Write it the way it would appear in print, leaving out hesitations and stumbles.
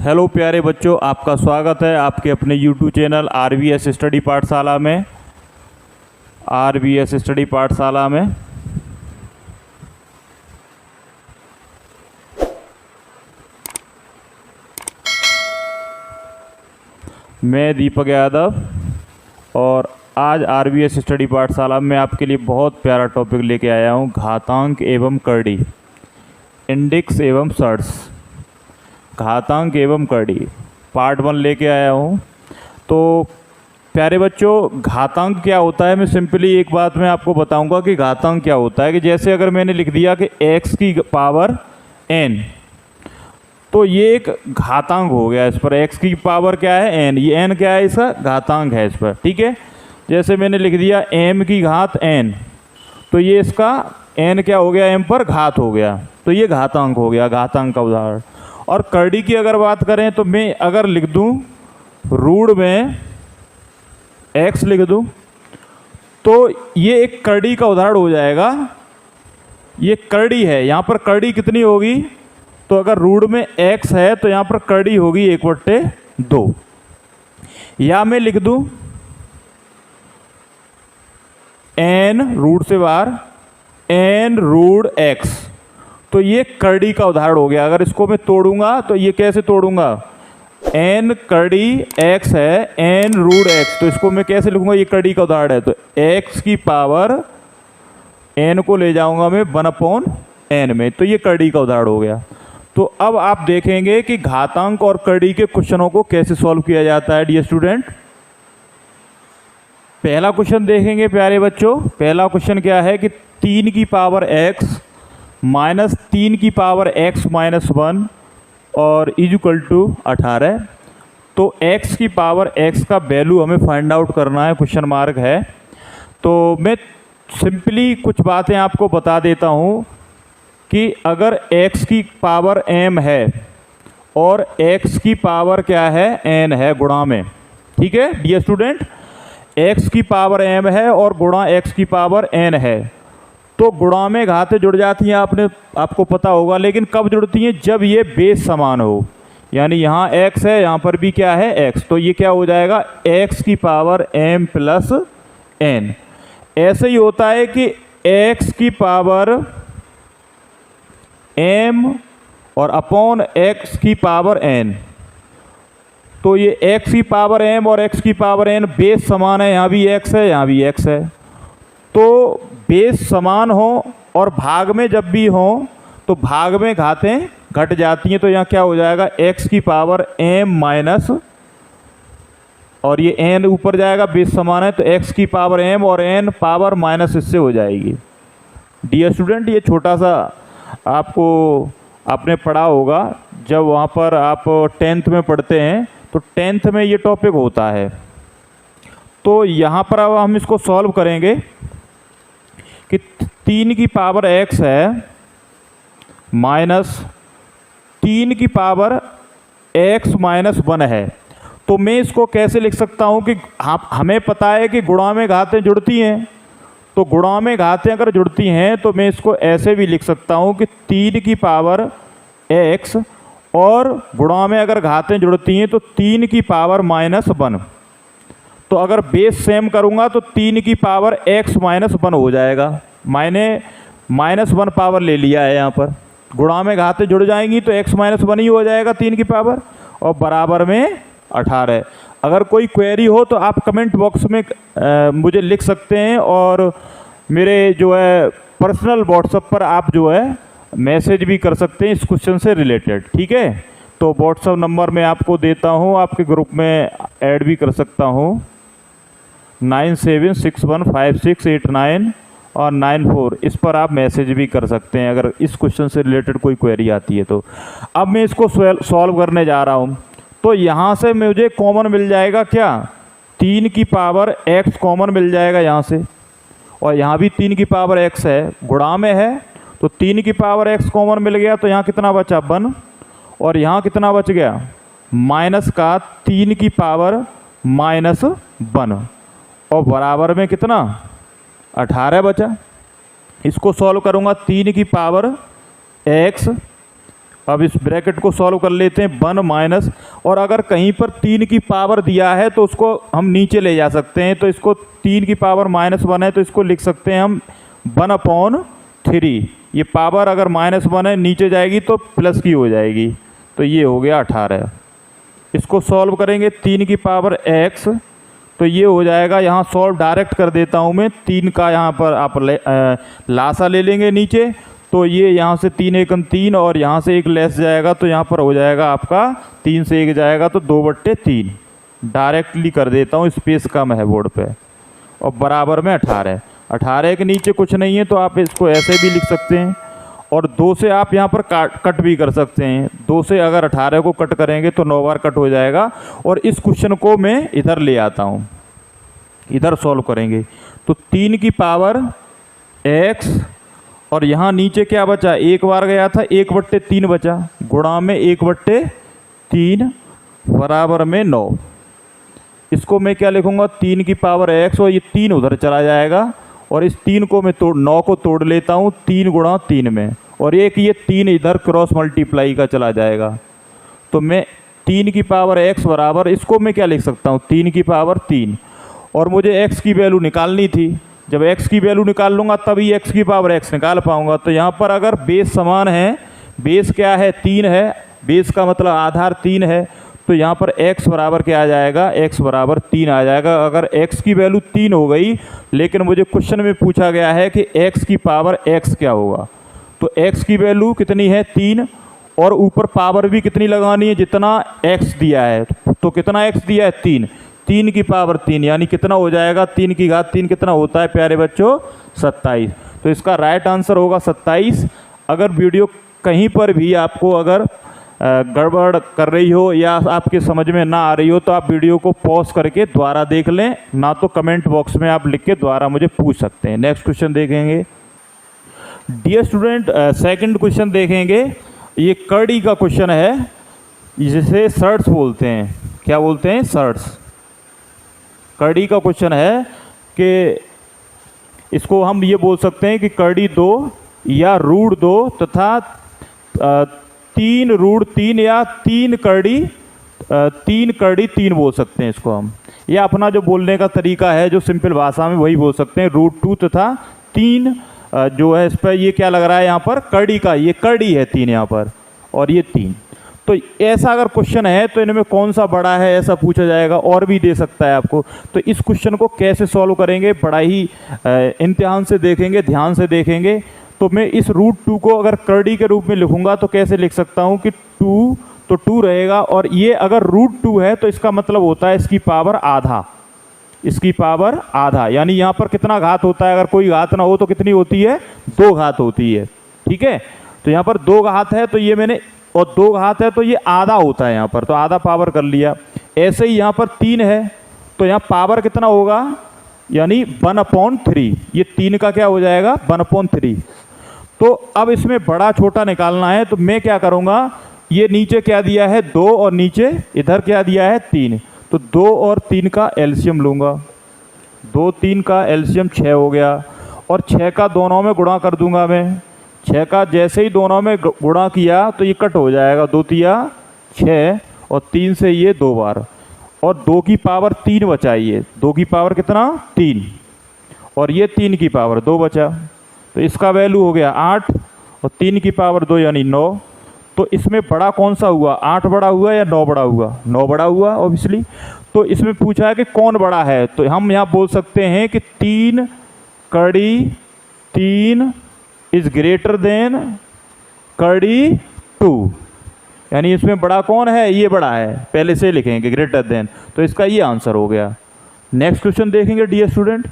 Hello प्यारे बच्चों, आपका स्वागत है आपके अपने यूट्यूब चैनल आरवीएस स्टडी पाठशाला में। आरवीएस स्टडी पाठशाला में मैं दीपक यादव और आज आरवीएस स्टडी पाठशाला में आपके लिए बहुत प्यारा टॉपिक लेके आया हूँ, घातांक एवं करड़ी, इंडेक्स एवं सर्ट्स। घातांक एवं करड़ी पार्ट 1 लेके आया हूँ। तो प्यारे बच्चों, घातांक क्या होता है, मैं सिंपली एक बात मैं आपको बताऊंगा कि घातांक क्या होता है। कि जैसे अगर मैंने लिख दिया कि x की पावर n, तो ये एक घातांक हो गया। इस पर x की पावर क्या है, n, ये n क्या है, इसका घातांक है इस पर, ठीक है। जैसे मैंने लिख दिया m की घात n, तो ये इसका n क्या हो गया, m पर घात हो गया, तो ये घातांक हो गया, घातांक का उदाहरण। और करड़ी की अगर बात करें तो मैं अगर लिख दूं रूट में x लिख दूं, तो ये एक करड़ी का उदाहरण हो जाएगा। ये करड़ी है, यहाँ पर करड़ी कितनी होगी, तो अगर रूट में x है तो यहाँ पर करड़ी होगी 1/2। या मैं लिख दूं n रूट से बाहर n रूट x, तो ये करड़ी का उदाहरण हो गया। अगर इसको मैं तोड़ूंगा तो ये कैसे तोड़ूंगा, n करड़ी x है n रूट x, तो इसको मैं कैसे लिखूंगा, ये करड़ी का उदाहरण है, तो x की पावर n को ले जाऊंगा मैं 1/n में, तो ये करड़ी का उदाहरण हो गया। तो अब आप देखेंगे कि घातांक और करड़ी के क्वेश्चनों को कैसे सॉल्व किया जाता है डियर स्टूडेंट। पहला क्वेश्चन देखेंगे प्यारे बच्चों। पहला क्वेश्चन क्या है कि 3 की पावर x माइनस 3 की पावर x माइनस 1 और इक्वल टू 18। तो x की पावर x का वैल्यू हमें फाइंड आउट करना है, क्वेश्चन मार्क है। तो मैं सिंपली कुछ बातें आपको बता देता हूँ कि अगर x की पावर m है और x की पावर क्या है, n है गुणा में, ठीक है डियर स्टूडेंट। x की पावर m है और गुणा x की पावर n है, तो गुणा में घातें जुड़ जाती हैं, आपको पता होगा। लेकिन कब जुड़ती हैं, जब ये बेस समान हो, यानी यहाँ x है, यहाँ पर भी क्या है x, तो ये क्या हो जाएगा x की पावर m प्लस n। ऐसे ही होता है कि x की पावर m और अपॉन x की पावर n, तो ये x की पावर m और x की पावर n बेस समान है, यहाँ भी x है यहाँ भी x है। तो बेस समान हो और भाग में जब भी हो तो भाग में घातें घट जाती हैं, तो यहाँ क्या हो जाएगा x की पावर m माइनस, और ये n ऊपर जाएगा, बेस समान है, तो x की पावर m और n पावर माइनस इससे हो जाएगी। डियर स्टूडेंट, ये छोटा सा आपने पढ़ा होगा जब वहाँ पर आप 10th में पढ़ते हैं, तो 10th में ये टॉपिक होता है। तो यहाँ पर अब हम इसको सॉल्व करेंगे कि 3 की पावर x है माइनस 3 की पावर x माइनस 1 है। तो मैं इसको कैसे लिख सकता हूँ कि हमें पता है कि गुणा में घातें जुड़ती हैं, तो गुणा में घातें अगर जुड़ती हैं तो मैं इसको ऐसे भी लिख सकता हूँ कि 3 की पावर x और गुणा में अगर घातें जुड़ती हैं तो 3 की पावर माइनस 1। तो अगर बेस सेम करूंगा तो 3 की पावर x माइनस 1 हो जाएगा। मैंने माइनस 1 पावर ले लिया है, यहाँ पर गुणा में घातें जुड़ जाएंगी तो x माइनस 1 ही हो जाएगा 3 की पावर, और बराबर में 18। अगर कोई क्वेरी हो तो आप कमेंट बॉक्स में मुझे लिख सकते हैं, और मेरे जो है पर्सनल व्हाट्सएप पर आप जो है मैसेज भी कर सकते हैं इस क्वेश्चन से रिलेटेड, ठीक है। तो व्हाट्सएप नंबर मैं आपको देता हूँ, आपके ग्रुप में ऐड भी कर सकता हूँ, 97615689 और 94, इस पर आप मैसेज भी कर सकते हैं अगर इस क्वेश्चन से रिलेटेड कोई क्वेरी आती है। तो अब मैं इसको सॉल्व करने जा रहा हूँ। तो यहाँ से मुझे कॉमन मिल जाएगा क्या, 3 की पावर x कॉमन मिल जाएगा यहाँ से, और यहाँ भी 3 की पावर x है, गुणा में है, तो 3 की पावर x कॉमन मिल गया, तो यहाँ कितना बचा 1, और यहाँ कितना बच गया माइनस का 3 की पावर माइनस 1, और बराबर में कितना 18 बचा। इसको सॉल्व करूंगा, 3 की पावर x अब इस ब्रैकेट को सॉल्व कर लेते हैं। 1 माइनस, और अगर कहीं पर 3 की पावर दिया है तो उसको हम नीचे ले जा सकते हैं। तो इसको 3 की पावर -1 है तो इसको लिख सकते हैं हम 1/3। ये पावर अगर -1 है नीचे जाएगी तो प्लस की हो जाएगी। तो ये हो गया 18। इसको सॉल्व करेंगे 3 की पावर x, तो ये हो जाएगा, यहाँ सॉल्व डायरेक्ट कर देता हूँ मैं। 3 का यहाँ पर आप लासा ले लेंगे नीचे, तो ये यहाँ से 3 एकम 3 और यहाँ से 1 लेस जाएगा तो यहाँ पर हो जाएगा आपका 3 से 1 जाएगा तो 2/3। डायरेक्टली कर देता हूँ, स्पेस कम है बोर्ड पे। और बराबर में 18। 18 के नीचे कुछ नहीं है तो आप इसको ऐसे भी लिख सकते हैं। और 2 से आप यहाँ पर कट भी कर सकते हैं। 2 से अगर 18 को कट करेंगे तो 9 बार कट हो जाएगा। और इस क्वेश्चन को मैं इधर ले आता हूँ, इधर सॉल्व करेंगे। तो 3 की पावर x, और यहाँ नीचे क्या बचा, 1 बार गया था, 1/3 बचा, गुणा में 1/3 बराबर में 9। इसको मैं क्या लिखूँगा, 3 की पावर x, और ये 3 उधर चला जाएगा। और इस 3 को मैं 9 को तोड़ लेता हूँ 3 गुणा 3 में, और एक ये 3 इधर क्रॉस मल्टीप्लाई का चला जाएगा। तो मैं 3 की पावर x बराबर, इसको मैं क्या लिख सकता हूँ, 3 की पावर 3। और मुझे x की वैल्यू निकालनी थी। जब x की वैल्यू निकाल लूँगा तभी x की पावर x निकाल पाऊँगा। तो यहाँ पर अगर बेस समान है, बेस क्या है, 3 है, बेस का मतलब आधार 3 है, तो यहाँ पर x बराबर क्या आ जाएगा, x बराबर 3 आ जाएगा। अगर x की वैल्यू 3 हो गई, लेकिन मुझे क्वेश्चन में पूछा गया है कि x की पावर x क्या होगा, तो x की वैल्यू कितनी है, 3, और ऊपर पावर भी कितनी लगानी है, जितना x दिया है। तो कितना x दिया है, 3, 3 की पावर 3, यानी कितना हो जाएगा, 3 की घात 3 कितना होता है प्यारे बच्चों, 27। तो इसका राइट आंसर होगा 27। अगर वीडियो कहीं पर भी आपको अगर गड़बड़ कर रही हो या आपके समझ में ना आ रही हो तो आप वीडियो को पॉज करके दोबारा देख लें, ना तो कमेंट बॉक्स में आप लिख के दोबारा मुझे पूछ सकते हैं। नेक्स्ट क्वेश्चन देखेंगे। डियर स्टूडेंट, सेकंड क्वेश्चन देखेंगे। ये कड़ी का क्वेश्चन है, जिसे सर्ट्स बोलते हैं। क्या बोलते हैं, सर्ट्स। कड़ी का क्वेश्चन है कि इसको हम ये बोल सकते हैं कि कड़ी 2 या रूट 2 तथा 3 रूट 3 या 3 कड़ी 3 बोल सकते हैं इसको हम। या अपना जो बोलने का तरीका है जो सिंपल भाषा में, वही बोल सकते हैं, रूट 2 तथा 3 जो है। इस पर ये क्या लग रहा है, यहाँ पर कड़ी का, ये कड़ी है 3 यहाँ पर, और ये 3। तो ऐसा अगर क्वेश्चन है तो इनमें कौन सा बड़ा है ऐसा पूछा जाएगा, और भी दे सकता है आपको। तो इस क्वेश्चन को कैसे सॉल्व करेंगे, बड़ा ही इम्तिहान से देखेंगे, ध्यान से देखेंगे। तो मैं इस रूट 2 को अगर कड़ी के रूप में लिखूंगा तो कैसे लिख सकता हूँ कि 2, तो 2 रहेगा, और ये अगर रूट 2 है तो इसका मतलब होता है इसकी पावर आधा, इसकी पावर आधा। यानी यहाँ पर कितना घात होता है, अगर कोई घात ना हो तो कितनी होती है, 2 घात होती है। ठीक है, तो यहाँ पर 2 घात है तो ये मैंने, और 2 घात है तो ये आधा होता है यहाँ पर, तो आधा पावर कर लिया। ऐसे ही यहाँ पर 3 है तो यहाँ पावर कितना होगा, यानी 1/3। ये 3 का क्या हो जाएगा, 1/3। तो अब इसमें बड़ा छोटा निकालना है, तो मैं क्या करूँगा, ये नीचे क्या दिया है 2 और नीचे इधर क्या दिया है 3, तो 2 और 3 का एलसीएम लूँगा। 2 3 का एलसीएम 6 हो गया, और 6 का दोनों में गुणा कर दूंगा मैं। 6 का जैसे ही दोनों में गुणा किया तो ये कट हो जाएगा, 2 तिया 6, और 3 से ये 2 बार, और 2 की पावर 3 बचा। ये 2 की पावर कितना, 3, और ये 3 की पावर 2 बचा। तो इसका वैल्यू हो गया 8, और 3 की पावर 2 यानी 9। तो इसमें बड़ा कौन सा हुआ, 8 बड़ा हुआ या 9 बड़ा हुआ, 9 बड़ा हुआ ऑब्वियसली। तो इसमें पूछा है कि कौन बड़ा है, तो हम यहाँ बोल सकते हैं कि 3 कड़ी 3 इज ग्रेटर देन कड़ी 2, यानी इसमें बड़ा कौन है, ये बड़ा है, पहले से लिखेंगे ग्रेटर देन। तो इसका ये आंसर हो गया। नेक्स्ट क्वेश्चन देखेंगे डियर स्टूडेंट।